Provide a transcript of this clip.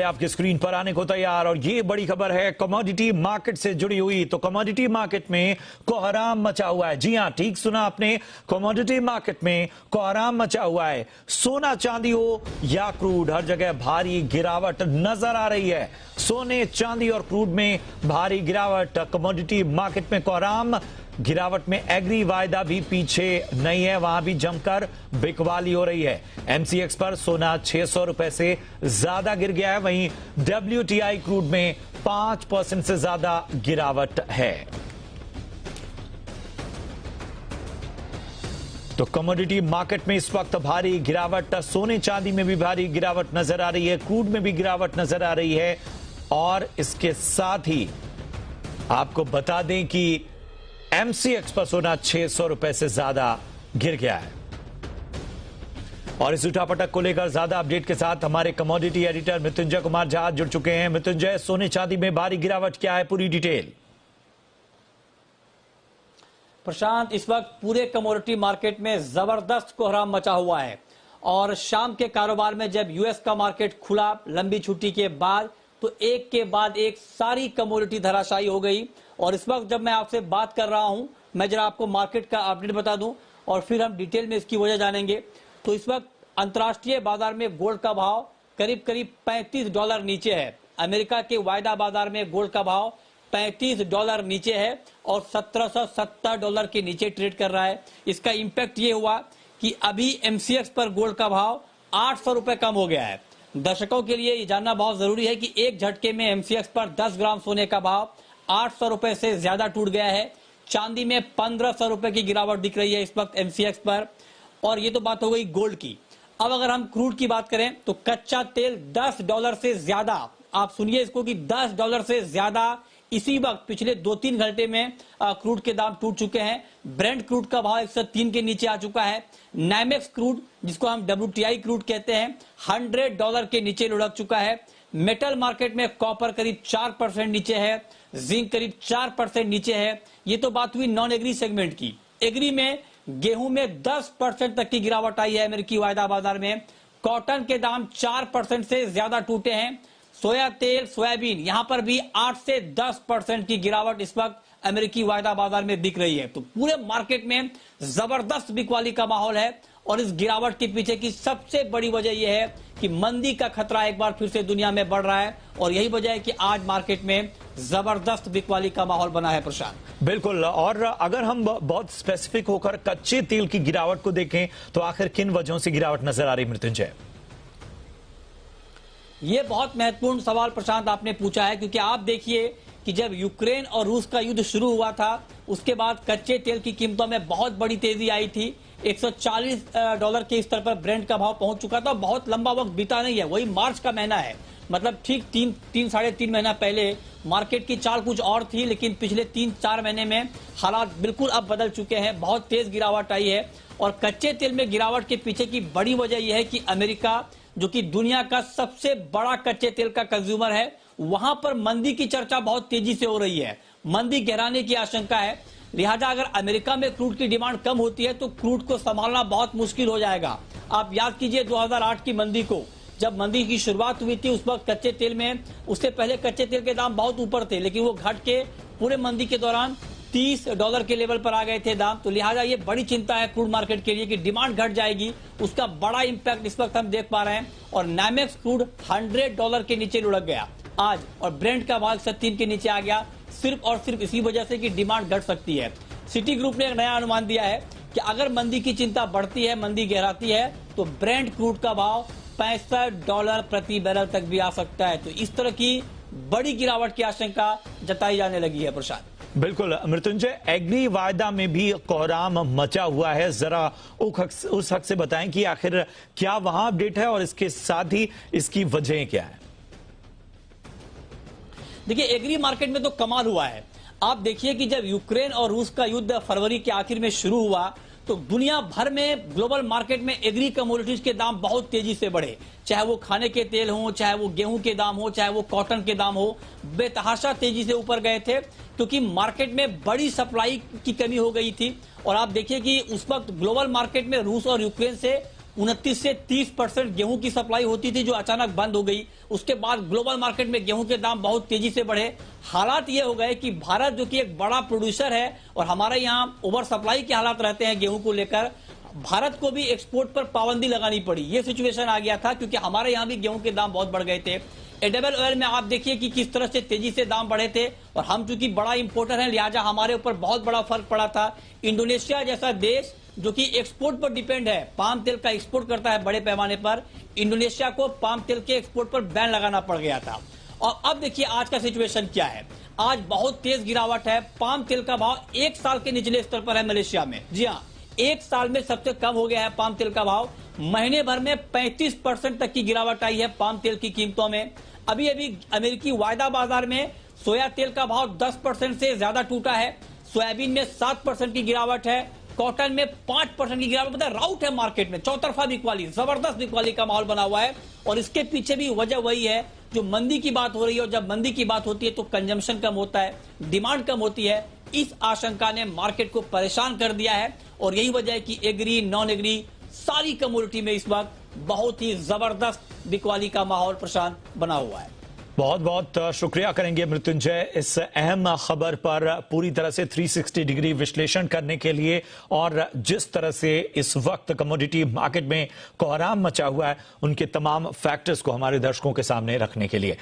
आपकी स्क्रीन पर आने को तैयार और ये बड़ी खबर है कमोडिटी मार्केट से जुड़ी हुई। तो कमोडिटी मार्केट में कोहराम मचा हुआ है। जी हां, ठीक सुना आपने, कमोडिटी मार्केट में कोहराम मचा हुआ है। सोना चांदी हो या क्रूड, हर जगह भारी गिरावट नजर आ रही है। सोने चांदी और क्रूड में भारी गिरावट, कमोडिटी मार्केट में कोहराम। गिरावट में एग्री वायदा भी पीछे नहीं है, वहां भी जमकर बिकवाली हो रही है। एमसीएक्स पर सोना 600 रुपए से ज्यादा गिर गया है, वहीं डब्ल्यूटीआई क्रूड में 5% से ज्यादा गिरावट है। तो कमोडिटी मार्केट में इस वक्त भारी गिरावट, सोने चांदी में भी भारी गिरावट नजर आ रही है, क्रूड में भी गिरावट नजर आ रही है। और इसके साथ ही आपको बता दें कि एमसीएक्स पर सोना 600 रुपए से ज्यादा गिर गया है। और इस उठापटक को लेकर ज्यादा अपडेट के साथ हमारे कमोडिटी एडिटर मृत्युंजय कुमार झा जुड़ चुके हैं। मृत्युंजय, सोने चांदी में भारी गिरावट क्या है, पूरी डिटेल। प्रशांत, इस वक्त पूरे कमोडिटी मार्केट में जबरदस्त कोहराम मचा हुआ है और शाम के कारोबार में जब यूएस का मार्केट खुला लंबी छुट्टी के बाद, तो एक के बाद एक सारी कमोडिटी धराशायी हो गई। और इस वक्त जब मैं आपसे बात कर रहा हूं, मैं जरा आपको मार्केट का अपडेट बता दूं और फिर हम डिटेल में इसकी वजह जानेंगे। तो इस वक्त अंतर्राष्ट्रीय बाजार में गोल्ड का भाव करीब करीब $35 नीचे है। अमेरिका के वायदा बाजार में गोल्ड का भाव $35 नीचे है और $1770 के नीचे ट्रेड कर रहा है। इसका इंपैक्ट ये हुआ कि अभी एमसीएक्स पर गोल्ड का भाव 800 रुपए कम हो गया है। दर्शकों के लिए ये जानना बहुत जरूरी है कि एक झटके में एमसीएक्स पर 10 ग्राम सोने का भाव 800 रुपए से ज्यादा टूट गया है। चांदी में 1500 रुपए की गिरावट दिख रही है इस वक्त एमसीएक्स पर। और ये तो बात हो गई गोल्ड की। अब अगर हम क्रूड की बात करें तो कच्चा तेल $10 से ज्यादा, आप सुनिए इसको, कि $10 से ज्यादा इसी वक्त पिछले 2-3 घंटे में क्रूड के दाम टूट चुके हैं। ब्रेंट क्रूड का भाव 103 के नीचे आ चुका है। नाइमेक्स क्रूड, जिसको हम डब्ल्यूटीआई क्रूड कहते हैं, $100 के नीचे लुढ़क चुका है। मेटल मार्केट में कॉपर करीब 4% नीचे है, जिंक करीब 4% नीचे है। ये तो बात हुई नॉन एग्री सेगमेंट की। एग्री में गेहूं में 10% तक की गिरावट आई है अमेरिकी वायदा बाजार में। कॉटन के दाम 4% से ज्यादा टूटे हैं। सोया तेल, सोयाबीन, यहां पर भी 8 से 10% की गिरावट इस वक्त अमेरिकी वायदा बाजार में दिख रही है। तो पूरे मार्केट में जबरदस्त बिकवाली का माहौल है और इस गिरावट के पीछे की सबसे बड़ी वजह यह है कि मंदी का खतरा एक बार फिर से दुनिया में बढ़ रहा है और यही वजह है कि आज मार्केट में जबरदस्त बिकवाली का माहौल बना है। प्रशांत, बिल्कुल। और अगर हम बहुत स्पेसिफिक होकर कच्चे तेल की गिरावट को देखें तो आखिर किन वजहों से गिरावट नजर आ रही, मृत्युंजय? ये बहुत महत्वपूर्ण सवाल प्रशांत आपने पूछा है, क्योंकि आप देखिए कि जब यूक्रेन और रूस का युद्ध शुरू हुआ था उसके बाद कच्चे तेल की कीमतों में बहुत बड़ी तेजी आई थी। $140 के स्तर पर ब्रेंट का भाव पहुंच चुका था। बहुत लंबा वक्त बीता नहीं है, वही मार्च का महीना है, मतलब ठीक 3-3.5 महीना पहले मार्केट की चाल कुछ और थी, लेकिन पिछले 3-4 महीने में हालात बिल्कुल अब बदल चुके हैं। बहुत तेज गिरावट आई है और कच्चे तेल में गिरावट के पीछे की बड़ी वजह यह है कि अमेरिका, जो कि दुनिया का सबसे बड़ा कच्चे तेल का कंज्यूमर है, वहां पर मंदी की चर्चा बहुत तेजी से हो रही है। मंदी गहराने की आशंका है, लिहाजा अगर अमेरिका में क्रूड की डिमांड कम होती है तो क्रूड को संभालना बहुत मुश्किल हो जाएगा। आप याद कीजिए 2008 की मंदी को, जब मंदी की शुरुआत हुई थी उस वक्त कच्चे तेल में, उससे पहले कच्चे तेल के दाम बहुत ऊपर थे, लेकिन वो घट के पूरे मंदी के दौरान $30 के लेवल पर आ गए थे दाम। तो लिहाजा ये बड़ी चिंता है क्रूड मार्केट के लिए कि डिमांड घट जाएगी, उसका बड़ा इंपैक्ट इस वक्त हम देख पा रहे हैं। और नाइमेक्स क्रूड $100 के नीचे लुढ़क गया आज और ब्रेंट का भाव 103 के नीचे आ गया, सिर्फ और सिर्फ इसी वजह से कि डिमांड घट सकती है। सिटी ग्रुप ने एक नया अनुमान दिया है कि अगर मंदी की चिंता बढ़ती है, मंदी गहराती है, तो ब्रेंट क्रूड का भाव $65 प्रति बैरल तक भी आ सकता है। तो इस तरह की बड़ी गिरावट की आशंका जताई जाने लगी है। प्रशांत, बिल्कुल मृत्युंजय, एग्री वायदा में भी कोहराम मचा हुआ है, जरा उस हक से बताएं कि आखिर क्या वहां अपडेट है और इसके साथ ही इसकी वजह क्या है? देखिए, एग्री मार्केट में तो कमाल हुआ है। आप देखिए कि जब यूक्रेन और रूस का युद्ध फरवरी के आखिर में शुरू हुआ तो दुनिया भर में ग्लोबल मार्केट में एग्री कमोडिटीज के दाम बहुत तेजी से बढ़े। चाहे वो खाने के तेल हो, चाहे वो गेहूं के दाम हो, चाहे वो कॉटन के दाम हो, बेतहाशा तेजी से ऊपर गए थे, क्योंकि मार्केट में बड़ी सप्लाई की कमी हो गई थी। और आप देखिए कि उस वक्त ग्लोबल मार्केट में रूस और यूक्रेन से 29 से 30% गेहूं की सप्लाई होती थी जो अचानक बंद हो गई। उसके बाद ग्लोबल मार्केट में गेहूं के दाम बहुत तेजी से बढ़े। हालात ये हो गए कि भारत जो कि एक बड़ा प्रोड्यूसर है और हमारे यहाँ ओवर सप्लाई के हालात रहते हैं गेहूं को लेकर, भारत को भी एक्सपोर्ट पर पाबंदी लगानी पड़ी। ये सिचुएशन आ गया था क्योंकि हमारे यहाँ भी गेहूं के दाम बहुत बढ़ गए थे। एडिबल ऑयल में आप देखिए कि किस तरह से तेजी से दाम बढ़े थे और हम चूंकि बड़ा इंपोर्टर हैं लिहाजा हमारे ऊपर बहुत बड़ा फर्क पड़ा था। इंडोनेशिया जैसा देश जो कि एक्सपोर्ट पर डिपेंड है, पाम तेल का एक्सपोर्ट करता है बड़े पैमाने पर, इंडोनेशिया को पाम तेल के एक्सपोर्ट पर बैन लगाना पड़ गया था। और अब देखिए आज का सिचुएशन क्या है। आज बहुत तेज गिरावट है। पाम तेल का भाव 1 साल के निचले स्तर पर है मलेशिया में। जी हाँ, 1 साल में सबसे कम हो गया है पाम तेल का भाव। महीने भर में 35% तक की गिरावट आई है पाम तेल की कीमतों में। अभी अभी अमेरिकी वायदा बाजार में सोया तेल का भाव 10% से ज्यादा टूटा है। सोयाबीन में 7% की गिरावट है। कॉटन में 5% की गिरावट। मतलब राउट है मार्केट में, चौतरफा बिकवाली, जबरदस्त बिकवाली का माहौल बना हुआ है। और इसके पीछे भी वजह वही है जो मंदी की बात हो रही है। और जब मंदी की बात होती है तो कंजम्पशन कम होता है, डिमांड कम होती है। इस आशंका ने मार्केट को परेशान कर दिया है और यही वजह है कि एग्री नॉन एग्री सारी कमोडिटी में इस वक्त बहुत ही जबरदस्त बिकवाली का माहौल प्रशांत बना हुआ है। बहुत बहुत शुक्रिया करेंगे मृत्युंजय इस अहम खबर पर पूरी तरह से 360 डिग्री विश्लेषण करने के लिए और जिस तरह से इस वक्त कमोडिटी मार्केट में कोहराम मचा हुआ है उनके तमाम फैक्टर्स को हमारे दर्शकों के सामने रखने के लिए।